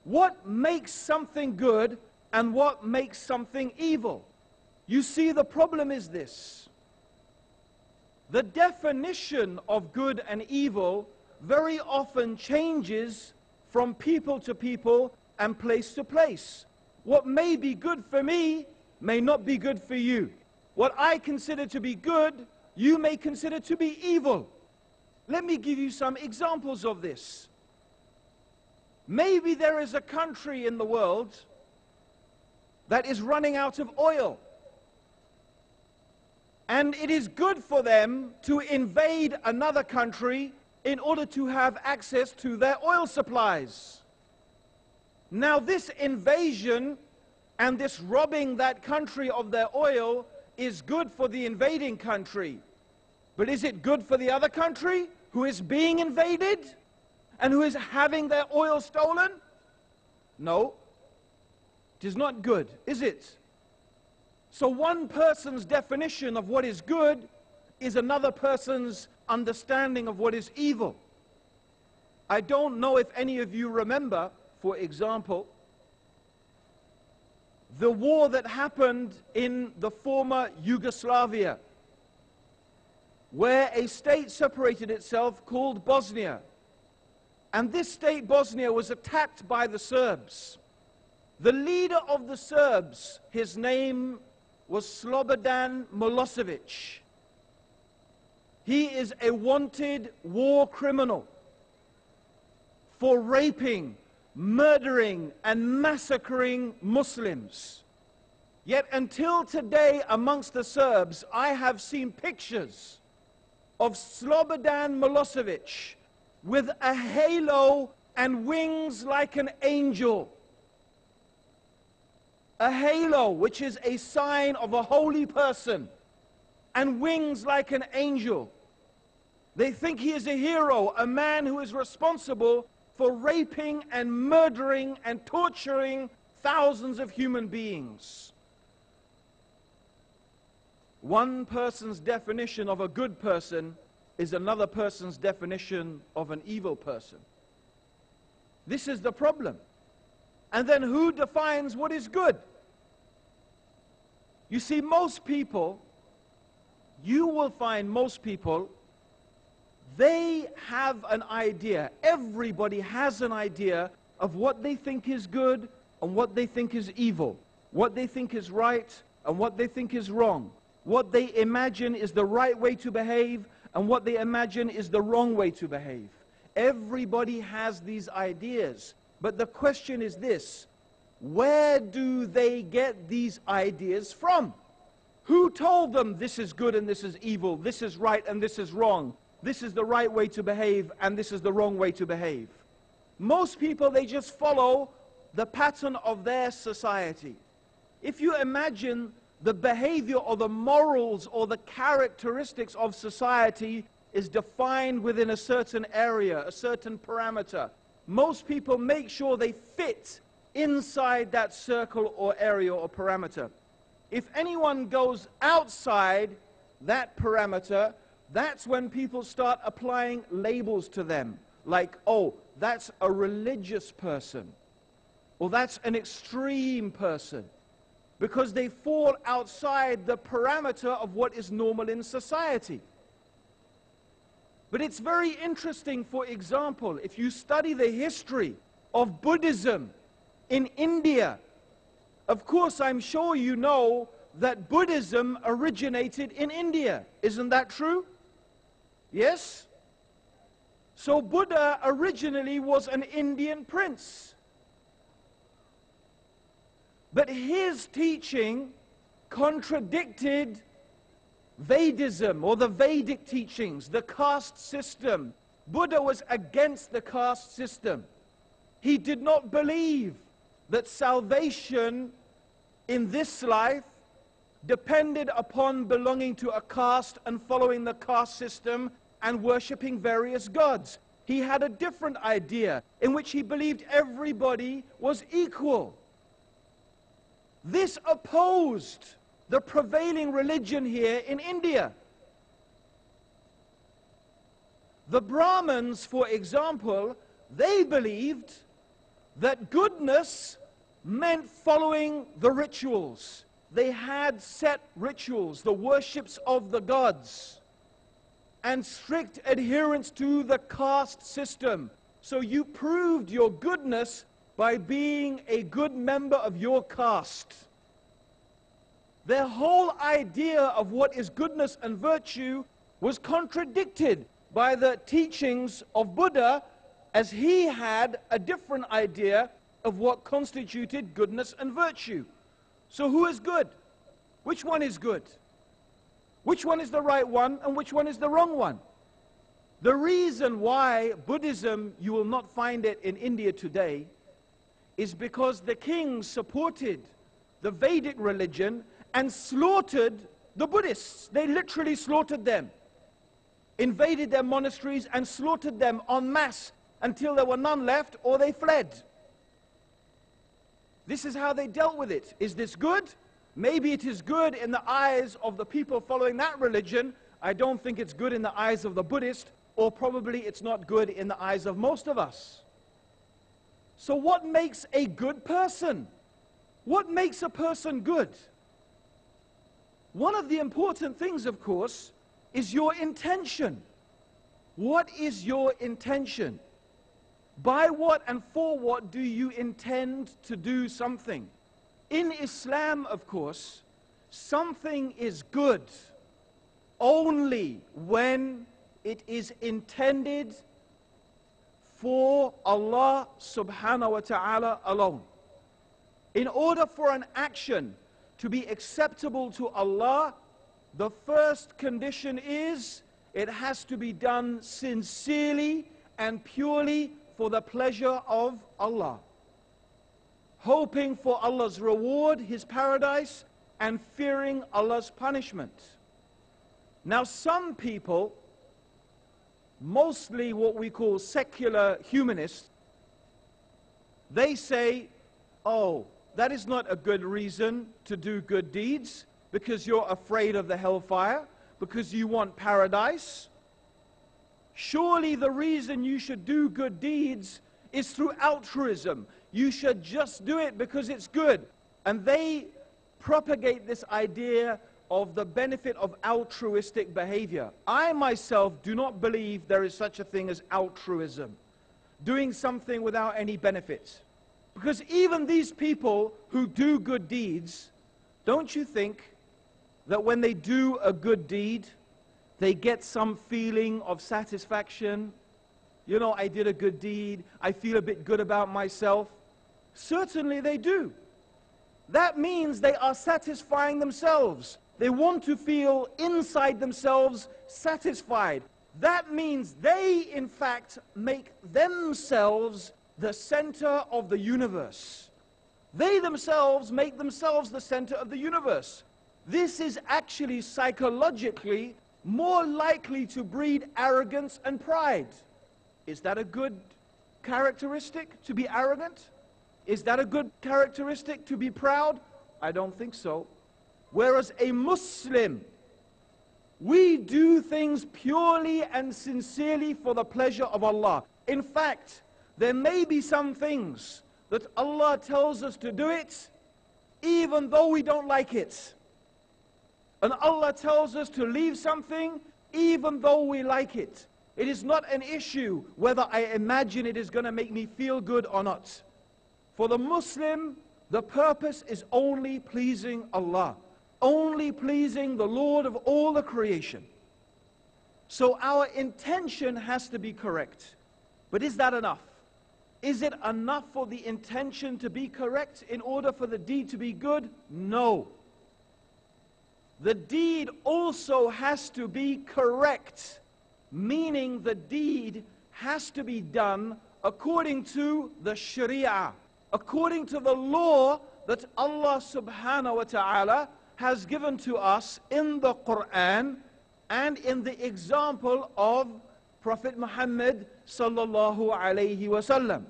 What makes something good and what makes something evil? You see, the problem is this. The definition of good and evil very often changes from people to people and place to place. What may be good for me may not be good for you. What I consider to be good, you may consider to be evil. Let me give you some examples of this. Maybe there is a country in the world that is running out of oil. And it is good for them to invade another country in order to have access to their oil supplies. Now, this invasion and this robbing that country of their oil is good for the invading country. But is it good for the other country who is being invaded and who is having their oil stolen? No, it is not good, is it? So one person's definition of what is good is another person's understanding of what is evil. I don't know if any of you remember, for example, the war that happened in the former Yugoslavia, where a state separated itself called Bosnia. And this state, Bosnia, was attacked by the Serbs. The leader of the Serbs, his name was Slobodan Milosevic. He is a wanted war criminal for raping, murdering, and massacring Muslims. Yet until today, amongst the Serbs, I have seen pictures of Slobodan Milosevic with a halo and wings like an angel. A halo, which is a sign of a holy person, and wings like an angel. They think he is a hero, a man who is responsible for raping and murdering and torturing thousands of human beings. One person's definition of a good person is another person's definition of an evil person. This is the problem. And then who defines what is good? You see, most people, you will find most people, they have an idea. Everybody has an idea of what they think is good and what they think is evil, what they think is right and what they think is wrong, what they imagine is the right way to behave and what they imagine is the wrong way to behave. Everybody has these ideas. But the question is this: where do they get these ideas from? Who told them this is good and this is evil, this is right and this is wrong, this is the right way to behave and this is the wrong way to behave? Most people, they just follow the pattern of their society. If you imagine the behavior or the morals or the characteristics of society is defined within a certain area, a certain parameter, most people make sure they fit inside that circle or area or parameter. If anyone goes outside that parameter, that's when people start applying labels to them, like, oh, that's a religious person, or that's an extreme person, because they fall outside the parameter of what is normal in society. But it's very interesting, for example, if you study the history of Buddhism in India, of course, I'm sure you know that Buddhism originated in India. Isn't that true? Yes? So Buddha originally was an Indian prince. But his teaching contradicted Vedism, or the Vedic teachings, the caste system. Buddha was against the caste system. He did not believe that salvation in this life depended upon belonging to a caste and following the caste system and worshipping various gods. He had a different idea in which he believed everybody was equal. This opposed the prevailing religion here in India. The Brahmins, for example, they believed that goodness meant following the rituals. They had set rituals, the worships of the gods, and strict adherence to the caste system. So you proved your goodness by being a good member of your caste. Their whole idea of what is goodness and virtue was contradicted by the teachings of Buddha, as he had a different idea of what constituted goodness and virtue. So who is good? Which one is good? Which one is the right one and which one is the wrong one? The reason why Buddhism, you will not find it in India today, is because the kings supported the Vedic religion and slaughtered the Buddhists. They literally slaughtered them, invaded their monasteries and slaughtered them en masse until there were none left or they fled. This is how they dealt with it. Is this good? Maybe it is good in the eyes of the people following that religion. I don't think it's good in the eyes of the Buddhist, or probably it's not good in the eyes of most of us. So what makes a good person? What makes a person good? One of the important things, of course, is your intention. What is your intention? By what and for what do you intend to do something? In Islam, of course, something is good only when it is intended for Allah subhanahu wa ta'ala alone. In order for an action to be acceptable to Allah, the first condition is it has to be done sincerely and purely for the pleasure of Allah, hoping for Allah's reward, His paradise, and fearing Allah's punishment. Now some people, mostly what we call secular humanists, they say, oh, that is not a good reason to do good deeds, because you're afraid of the hellfire, because you want paradise. Surely the reason you should do good deeds is through altruism. You should just do it because it's good. And they propagate this idea of the benefit of altruistic behavior. I myself do not believe there is such a thing as altruism, doing something without any benefit. Because even these people who do good deeds, don't you think that when they do a good deed, they get some feeling of satisfaction? You know, I did a good deed, I feel a bit good about myself. Certainly they do. That means they are satisfying themselves. They want to feel inside themselves satisfied. That means they, in fact, make themselves the center of the universe. They themselves make themselves the center of the universe. This is actually psychologically more likely to breed arrogance and pride. Is that a good characteristic, to be arrogant? Is that a good characteristic, to be proud? I don't think so. Whereas a Muslim, we do things purely and sincerely for the pleasure of Allah. In fact, there may be some things that Allah tells us to do it, even though we don't like it. And Allah tells us to leave something, even though we like it. It is not an issue whether I imagine it is going to make me feel good or not. For the Muslim, the purpose is only pleasing Allah, only pleasing the Lord of all the creation. So our intention has to be correct. But is that enough? Is it enough for the intention to be correct in order for the deed to be good? No. The deed also has to be correct, meaning the deed has to be done according to the Sharia, according to the law that Allah subhanahu wa ta'ala has given to us in the Quran and in the example of Prophet Muhammad sallallahu alayhi wa sallam.